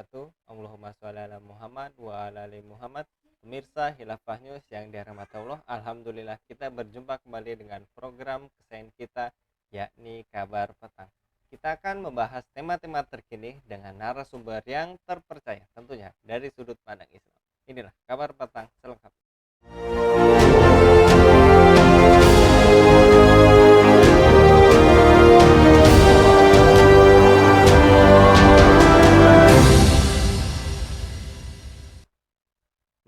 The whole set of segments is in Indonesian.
wabarakatuh. Allahumma sholli ala Muhammad wa ala ali Muhammad. Pemirsa Hilafah News yang dirahmati Allah, alhamdulillah kita berjumpa kembali dengan program kesayangan kita, yakni Kabar Petang. Kita akan membahas tema-tema terkini dengan narasumber yang terpercaya, tentunya dari sudut pandang Islam. Inilah Kabar Petang selengkapnya.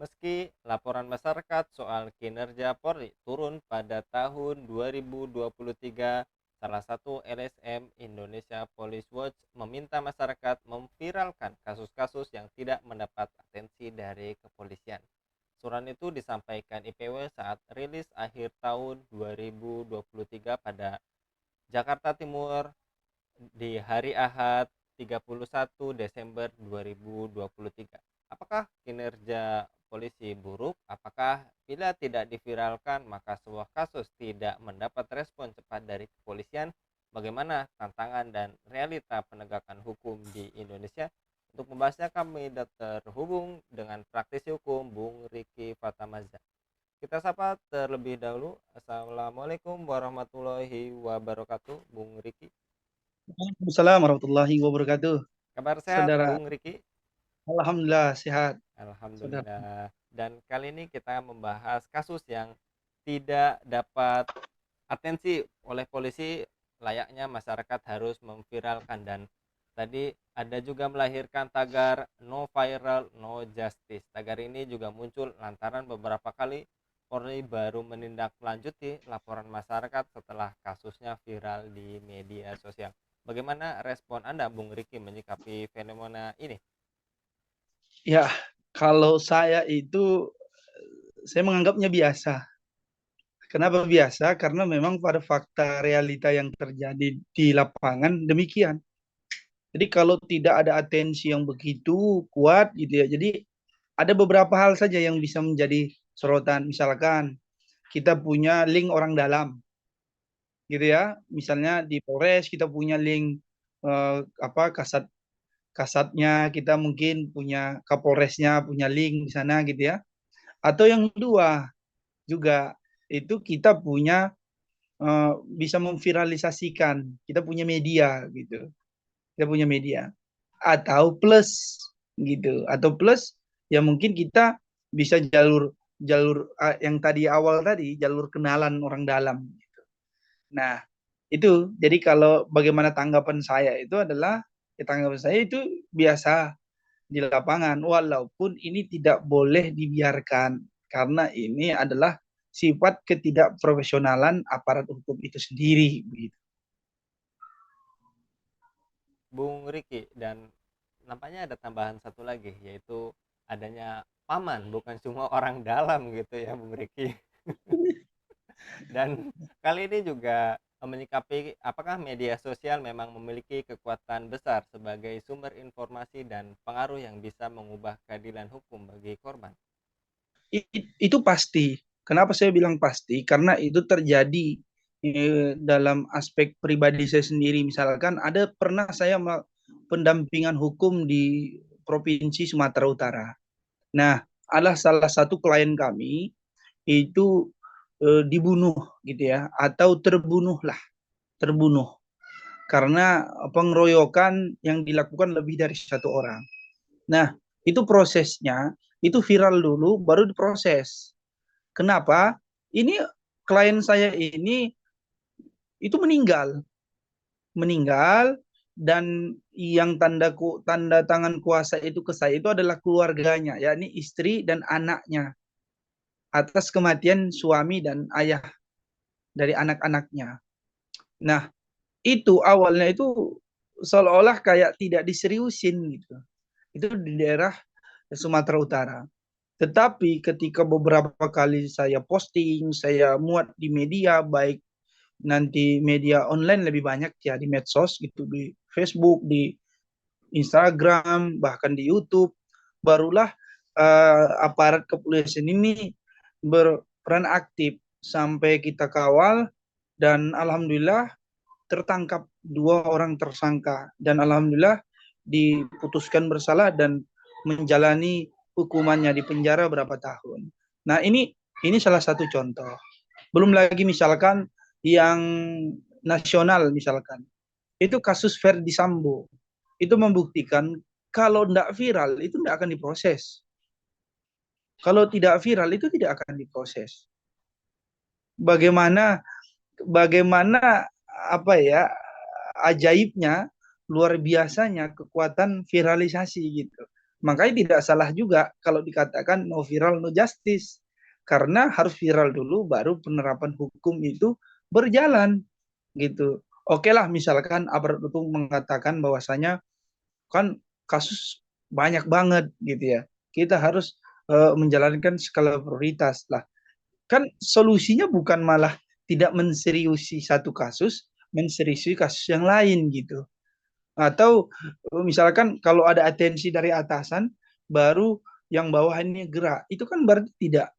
Meski laporan masyarakat soal kinerja Polri turun pada tahun 2023, salah satu LSM Indonesia Police Watch meminta masyarakat memviralkan kasus-kasus yang tidak mendapat atensi dari kepolisian. Surat itu disampaikan IPW saat rilis akhir tahun 2023 pada Jakarta Timur di hari Ahad 31 Desember 2023. Apakah kinerja polisi buruk? Apakah bila tidak diviralkan maka sebuah kasus tidak mendapat respon cepat dari kepolisian? Bagaimana tantangan dan realita penegakan hukum di Indonesia? Untuk membahasnya kami terhubung dengan praktisi hukum Bung Riki Fatamaza. Kita sapa terlebih dahulu. Assalamualaikum warahmatullahi wabarakatuh, Bung Riki. Waalaikumsalam warahmatullahi wabarakatuh. Kabar sehat, Saudara, Bung Riki? alhamdulillah sehat. Saudara. Alhamdulillah. Dan kali ini kita membahas kasus yang tidak dapat atensi oleh polisi, layaknya masyarakat harus memviralkan. Dan tadi ada juga melahirkan tagar no viral, no justice. Tagar ini juga muncul lantaran beberapa kali Polri baru menindaklanjuti laporan masyarakat setelah kasusnya viral di media sosial. Bagaimana respon Anda, Bung Riki, menyikapi fenomena ini? Ya, kalau saya menganggapnya biasa. Kenapa biasa? Karena memang pada fakta realita yang terjadi di lapangan demikian. Jadi kalau tidak ada atensi yang begitu kuat gitu ya. Jadi ada beberapa hal saja yang bisa menjadi sorotan. Misalkan kita punya link orang dalam gitu ya. Misalnya di Polres kita punya link kasatnya, kita mungkin punya Kapolresnya, punya link di sana gitu ya. Atau yang kedua juga itu kita punya bisa memviralisasikan, kita punya media gitu, kita punya media. Atau plus gitu, atau plus ya mungkin kita bisa jalur jalur yang tadi awal tadi, jalur kenalan orang dalam. Nah, itu jadi kalau bagaimana tanggapan saya itu adalah tanggapan saya itu biasa di lapangan, walaupun ini tidak boleh dibiarkan karena ini adalah sifat ketidakprofesionalan aparat hukum itu sendiri begitu. Bung Riki, dan nampaknya ada tambahan satu lagi, yaitu adanya paman, bukan cuma orang dalam gitu ya, Bung Riki. Dan kali ini juga menyikapi apakah media sosial memang memiliki kekuatan besar sebagai sumber informasi dan pengaruh yang bisa mengubah keadilan hukum bagi korban. Itu pasti. Kenapa saya bilang pasti? Karena itu terjadi dalam aspek pribadi saya sendiri. Misalkan ada pernah saya pendampingan hukum di Provinsi Sumatera Utara. Nah, adalah salah satu klien kami itu dibunuh gitu ya, atau terbunuh karena pengeroyokan yang dilakukan lebih dari satu orang. Nah, itu prosesnya itu viral dulu baru diproses. Kenapa? Ini klien saya ini itu meninggal dan yang tanda tangan kuasa itu ke saya itu adalah keluarganya, yakni istri dan anaknya atas kematian suami dan ayah dari anak-anaknya. Nah, itu awalnya itu seolah-olah kayak tidak diseriusin gitu. Itu di daerah Sumatera Utara. Tetapi ketika beberapa kali saya posting, saya muat di media, baik nanti media online lebih banyak ya di medsos gitu, di Facebook, di Instagram, bahkan di YouTube, barulah aparat kepolisian ini berperan aktif sampai kita kawal dan alhamdulillah tertangkap 2 orang tersangka dan alhamdulillah diputuskan bersalah dan menjalani hukumannya di penjara berapa tahun. Nah, ini salah satu contoh. Belum lagi misalkan yang nasional misalkan. Itu kasus Verdi Sambo. Itu membuktikan kalau tidak viral itu tidak akan diproses. Kalau tidak viral itu tidak akan diproses. Bagaimana bagaimana apa ya ajaibnya, luar biasanya kekuatan viralisasi gitu. Makanya tidak salah juga kalau dikatakan no viral no justice. Karena harus viral dulu baru penerapan hukum itu berjalan gitu. Oke lah misalkan aparat hukum mengatakan bahwasanya kan kasus banyak banget gitu ya. Kita harus menjalankan skala prioritas lah. Kan solusinya bukan malah tidak menseriusi satu kasus, menseriusi kasus yang lain gitu. Atau misalkan kalau ada atensi dari atasan, baru yang bawahannya gerak. Itu kan berarti tidak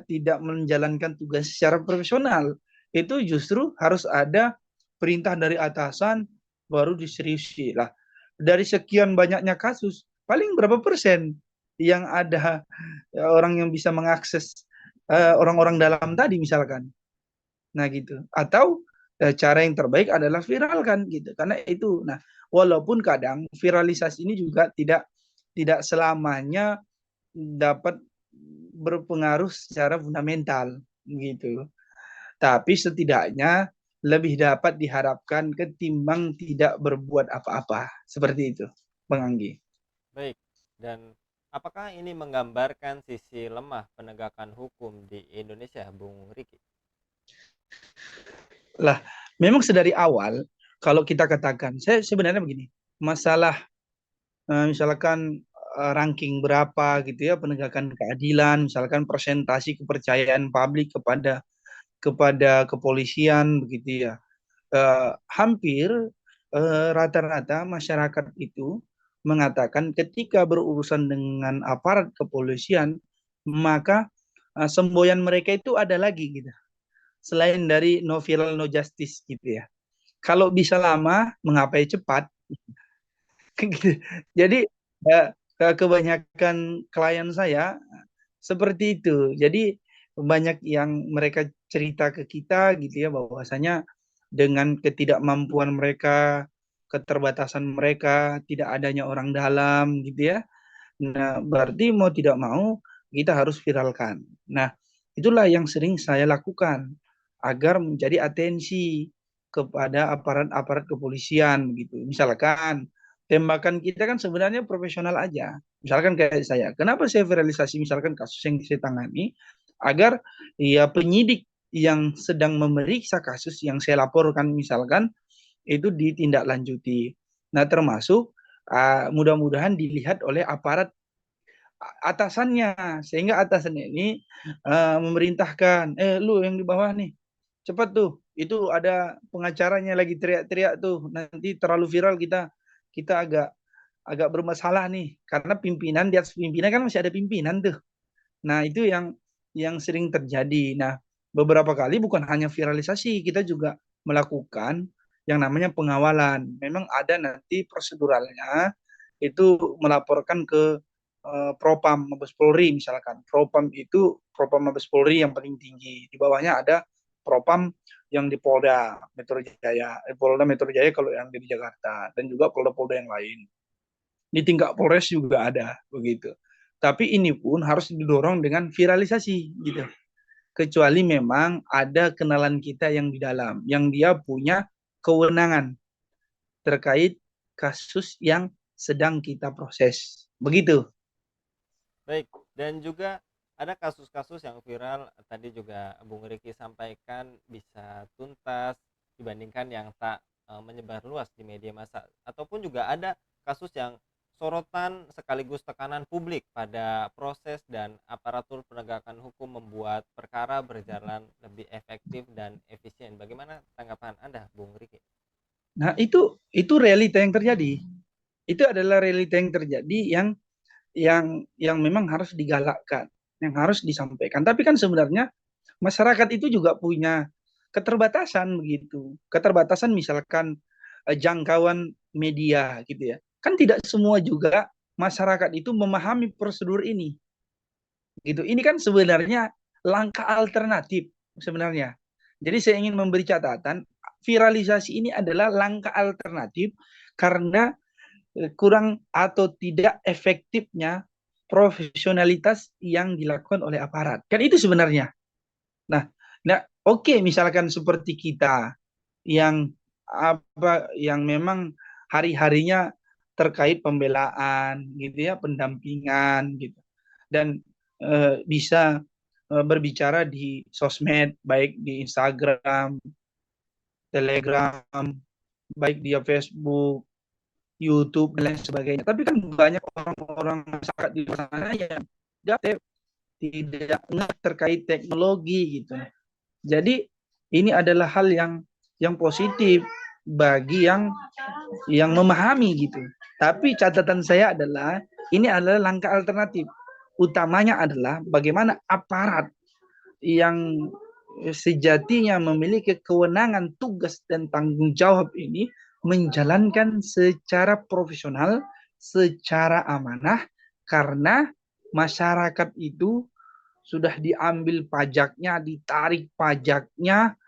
tidak menjalankan tugas secara profesional. Itu justru harus ada perintah dari atasan baru diseriusi lah. Dari sekian banyaknya kasus, paling berapa persen yang ada orang yang bisa mengakses orang-orang dalam tadi misalkan. Nah gitu. Atau cara yang terbaik adalah viralkan gitu. Karena itu. Nah, walaupun kadang viralisasi ini juga tidak selamanya dapat berpengaruh secara fundamental gitu. Tapi setidaknya lebih dapat diharapkan ketimbang tidak berbuat apa-apa. Seperti itu, Bang Anggi. Baik, dan apakah ini menggambarkan sisi lemah penegakan hukum di Indonesia, Bung Riki? Lah, memang sedari awal kalau kita katakan, saya sebenarnya begini, masalah misalkan ranking berapa gitu ya penegakan keadilan, misalkan presentasi kepercayaan publik kepada kepolisian begitu ya. Hampir rata-rata masyarakat itu mengatakan ketika berurusan dengan aparat kepolisian, maka semboyan mereka itu ada lagi gitu. Selain dari no viral no justice gitu ya. Kalau bisa lama, mengapai cepat. Gitu. Jadi kebanyakan klien saya seperti itu. Jadi banyak yang mereka cerita ke kita gitu ya bahwasanya dengan ketidakmampuan mereka, keterbatasan mereka, tidak adanya orang dalam gitu ya. Nah, berarti mau tidak mau kita harus viralkan. Nah, itulah yang sering saya lakukan agar menjadi atensi kepada aparat-aparat kepolisian begitu. Misalkan tembakan kita kan sebenarnya profesional aja. Misalkan kayak saya, kenapa saya viralisasi misalkan kasus yang saya tangani agar ya penyidik yang sedang memeriksa kasus yang saya laporkan misalkan itu ditindaklanjuti. Nah, termasuk mudah-mudahan dilihat oleh aparat atasannya sehingga atasannya ini memerintahkan lu yang di bawah nih cepat tuh itu ada pengacaranya lagi teriak-teriak tuh nanti terlalu viral kita kita agak bermasalah nih karena pimpinan di atas pimpinan kan masih ada pimpinan tuh. Nah, itu yang sering terjadi. Nah, beberapa kali bukan hanya viralisasi, kita juga melakukan yang namanya pengawalan. Memang ada nanti proseduralnya itu melaporkan ke Propam Mabes Polri misalkan. Propam Mabes Polri yang paling tinggi. Di bawahnya ada Propam yang di Polda Metro Jaya, Polda Metro Jaya kalau yang di Jakarta dan juga Polda-Polda yang lain. Di tingkat Polres juga ada begitu. Tapi ini pun harus didorong dengan viralisasi gitu. Kecuali memang ada kenalan kita yang di dalam, yang dia punya kewenangan terkait kasus yang sedang kita proses. Begitu. Baik, dan juga ada kasus-kasus yang viral tadi juga Bung Riki sampaikan bisa tuntas dibandingkan yang tak menyebar luas di media massa, ataupun juga ada kasus yang sorotan sekaligus tekanan publik pada proses dan aparatur penegakan hukum membuat perkara berjalan lebih efektif dan efisien. Bagaimana tanggapan Anda, Bung Riki? Nah, itu realita yang terjadi. Itu adalah realita yang terjadi yang memang harus digalakkan, yang harus disampaikan. Tapi kan sebenarnya masyarakat itu juga punya keterbatasan begitu. Keterbatasan misalkan jangkauan media gitu ya. Kan tidak semua juga masyarakat itu memahami prosedur ini. Gitu. Ini kan sebenarnya langkah alternatif sebenarnya. Jadi saya ingin memberi catatan, viralisasi ini adalah langkah alternatif karena kurang atau tidak efektifnya profesionalitas yang dilakukan oleh aparat. Kan itu sebenarnya. Nah, oke, misalkan seperti kita yang yang memang hari-harinya terkait pembelaan gitu ya, pendampingan gitu. Dan bisa berbicara di sosmed, baik di Instagram, Telegram, baik di Facebook, YouTube dan lain sebagainya. Tapi kan banyak orang-orang masyarakat di sana yang tidak terkait teknologi gitu. Jadi ini adalah hal yang positif bagi yang memahami gitu. Tapi catatan saya adalah ini adalah langkah alternatif. Utamanya adalah bagaimana aparat yang sejatinya memiliki kewenangan, tugas dan tanggung jawab ini menjalankan secara profesional, secara amanah, karena masyarakat itu sudah diambil pajaknya, ditarik pajaknya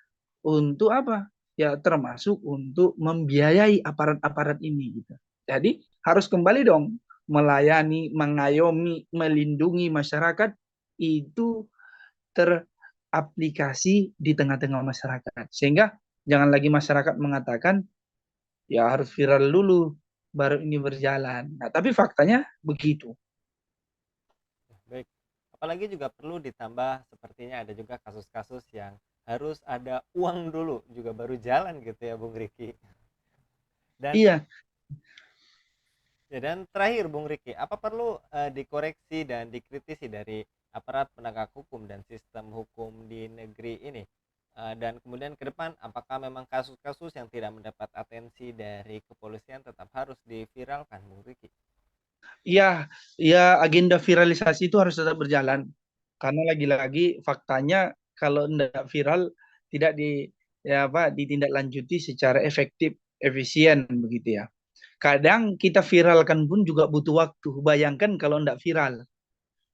untuk apa? Ya termasuk untuk membiayai aparat-aparat ini gitu. Jadi harus kembali dong melayani, mengayomi, melindungi masyarakat itu teraplikasi di tengah-tengah masyarakat. Sehingga jangan lagi masyarakat mengatakan ya harus viral dulu baru ini berjalan. Nah, tapi faktanya begitu. Baik. Apalagi juga perlu ditambah sepertinya ada juga kasus-kasus yang harus ada uang dulu juga baru jalan gitu ya Bung Riki. Dan Iya, ya, dan terakhir Bung Riki, apa perlu dikoreksi dan dikritisi dari aparat penegak hukum dan sistem hukum di negeri ini? Dan kemudian ke depan, apakah memang kasus-kasus yang tidak mendapat atensi dari kepolisian tetap harus diviralkan, Bung Riki? iya, ya agenda viralisasi itu harus tetap berjalan. Karena lagi-lagi faktanya kalau tidak viral tidak ditindaklanjuti secara efektif, efisien begitu ya. Kadang kita viralkan pun juga butuh waktu. Bayangkan kalau tidak viral.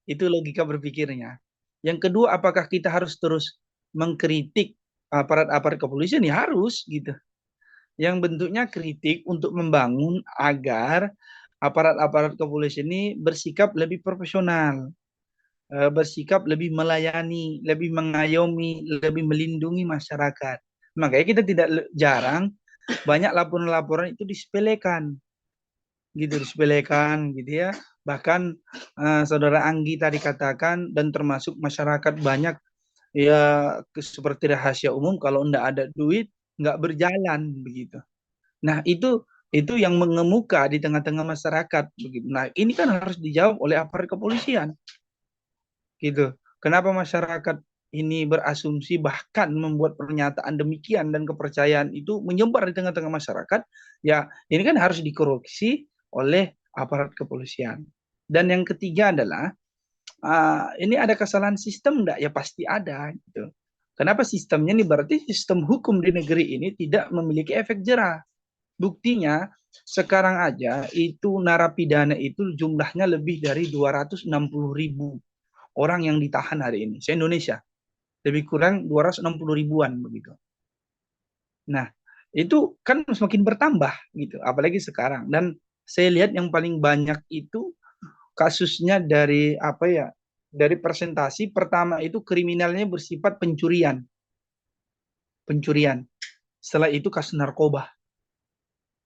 Itu logika berpikirnya. Yang kedua, apakah kita harus terus mengkritik aparat-aparat kepolisian? Ya harus gitu. Yang bentuknya kritik untuk membangun agar aparat-aparat kepolisian ini bersikap lebih profesional, bersikap lebih melayani, lebih mengayomi, lebih melindungi masyarakat. Makanya kita tidak jarang banyak laporan-laporan itu disepelekan, gitu disepelekan, gitu ya. Bahkan saudara Anggi tadi katakan dan termasuk masyarakat banyak ya seperti rahasia umum kalau nggak ada duit nggak berjalan begitu. Nah itu yang mengemuka di tengah-tengah masyarakat begitu. Nah ini kan harus dijawab oleh aparat kepolisian gitu. Kenapa masyarakat ini berasumsi bahkan membuat pernyataan demikian dan kepercayaan itu menyebar di tengah-tengah masyarakat? Ya, ini kan harus dikoreksi oleh aparat kepolisian. Dan yang ketiga adalah ini ada kesalahan sistem enggak? Ya pasti ada gitu. Kenapa sistemnya ini berarti sistem hukum di negeri ini tidak memiliki efek jerah. Buktinya sekarang aja itu narapidana itu jumlahnya lebih dari 260.000 orang yang ditahan hari ini se-Indonesia, lebih kurang 260 ribuan begitu. Nah itu kan semakin bertambah gitu, apalagi sekarang. Dan saya lihat yang paling banyak itu kasusnya dari apa ya, dari presentasi pertama itu kriminalnya bersifat pencurian, setelah itu kasus narkoba.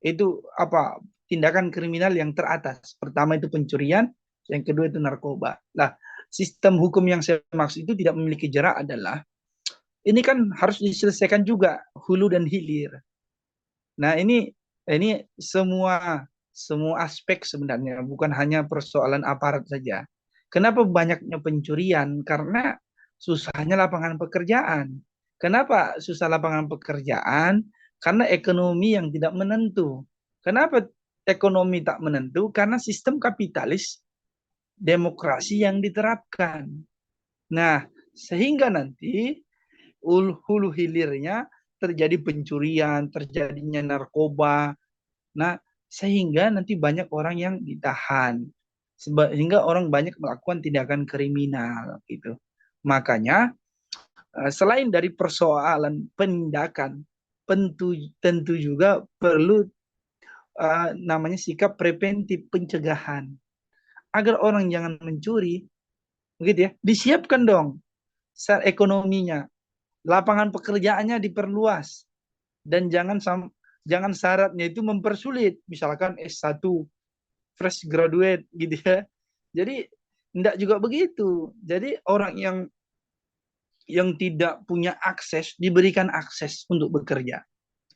Itu apa, tindakan kriminal yang teratas, pertama itu pencurian, yang kedua itu narkoba. Nah sistem hukum yang saya maksud itu tidak memiliki jerak adalah ini kan harus diselesaikan juga hulu dan hilir. Nah, ini semua aspek sebenarnya, bukan hanya persoalan aparat saja. Kenapa banyaknya pencurian? Karena susahnya lapangan pekerjaan. Kenapa susah lapangan pekerjaan? Karena ekonomi yang tidak menentu. Kenapa ekonomi tak menentu? Karena sistem kapitalis demokrasi yang diterapkan. Nah, sehingga nanti hulu hilirnya terjadi pencurian, terjadinya narkoba. Nah, sehingga nanti banyak orang yang ditahan. Sehingga orang banyak melakukan tindakan kriminal gitu. Makanya selain dari persoalan penindakan, tentu tentu juga perlu namanya sikap preventif pencegahan agar orang jangan mencuri, begitu ya. Disiapkan dong ekonominya, lapangan pekerjaannya diperluas dan jangan syaratnya itu mempersulit, misalkan S1 fresh graduate gitu ya. Jadi tidak juga begitu. Jadi orang yang tidak punya akses diberikan akses untuk bekerja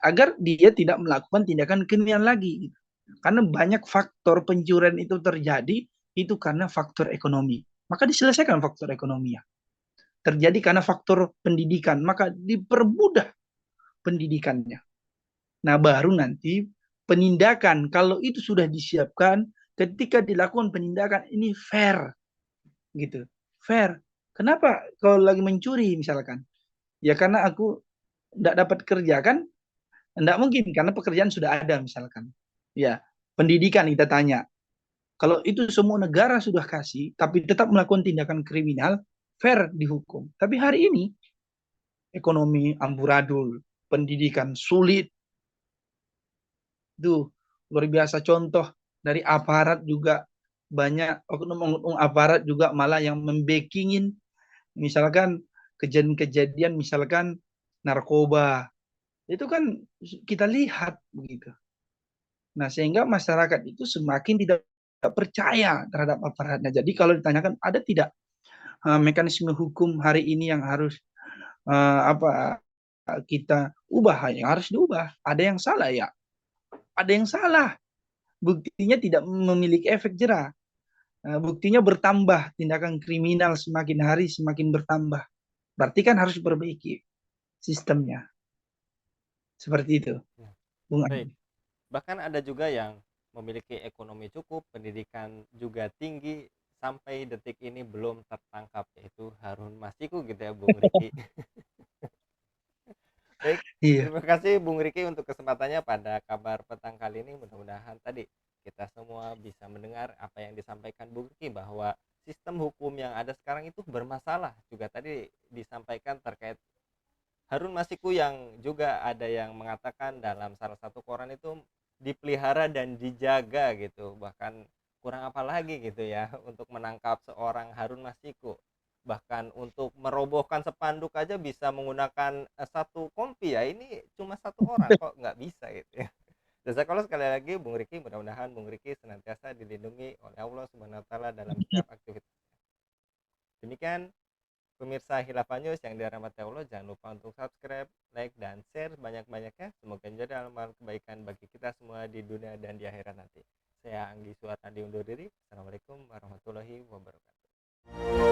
agar dia tidak melakukan tindakan kriminal lagi. Karena banyak faktor pencurian itu terjadi itu karena faktor ekonomi. Maka diselesaikan faktor ekonomi ya. Terjadi karena faktor pendidikan, maka dipermudah pendidikannya. Nah, baru nanti penindakan kalau itu sudah disiapkan ketika dilakukan penindakan ini fair gitu. Fair. Kenapa kalau lagi mencuri misalkan? Ya karena aku tidak dapat kerja kan. Tidak mungkin karena pekerjaan sudah ada misalkan. Ya, pendidikan kita tanya. Kalau itu semua negara sudah kasih, tapi tetap melakukan tindakan kriminal, fair dihukum. Tapi hari ini ekonomi amburadul, pendidikan sulit, tuh luar biasa. Contoh dari aparat juga banyak oknum-oknum aparat juga malah yang membekingin, misalkan kejadian-kejadian misalkan narkoba itu kan kita lihat begitu. Nah, sehingga masyarakat itu semakin tidak percaya terhadap aparatnya. Jadi kalau ditanyakan ada tidak mekanisme hukum hari ini yang harus apa kita ubah, yang harus diubah. Ada yang salah ya, ada yang salah. Buktinya tidak memiliki efek jerah. Buktinya bertambah, tindakan kriminal semakin hari semakin bertambah. Berarti kan harus diperbaiki sistemnya. Seperti itu, Nah, Bung baik. Andi. Bahkan ada juga yang memiliki ekonomi cukup, pendidikan juga tinggi, sampai detik ini belum tertangkap, yaitu Harun Masiku gitu ya, Bung Riki. Baik, Iya. terima kasih Bung Riki untuk kesempatannya pada kabar petang kali ini. Mudah-mudahan tadi kita semua bisa mendengar apa yang disampaikan Bung Riki, bahwa sistem hukum yang ada sekarang itu bermasalah. Juga tadi disampaikan terkait Harun Masiku, yang juga ada yang mengatakan dalam salah satu koran itu dipelihara dan dijaga gitu. Bahkan kurang apa lagi gitu ya untuk menangkap seorang Harun Masiku. Bahkan untuk merobohkan spanduk aja bisa menggunakan satu kompi ya. Ini cuma satu orang kok nggak bisa gitu ya. Jazakallah sekali lagi Bung Riki, mudah-mudahan Bung Riki senantiasa dilindungi oleh Allah Subhanahu wa taala dalam setiap aktivitas. Demikian pemirsa Hilafah News yang dirahmati Allah, jangan lupa untuk subscribe, like, dan share banyak-banyaknya. Semoga menjadi amal kebaikan bagi kita semua di dunia dan di akhirat nanti. Saya Anggi Suarnadi undur diri. Assalamualaikum warahmatullahi wabarakatuh.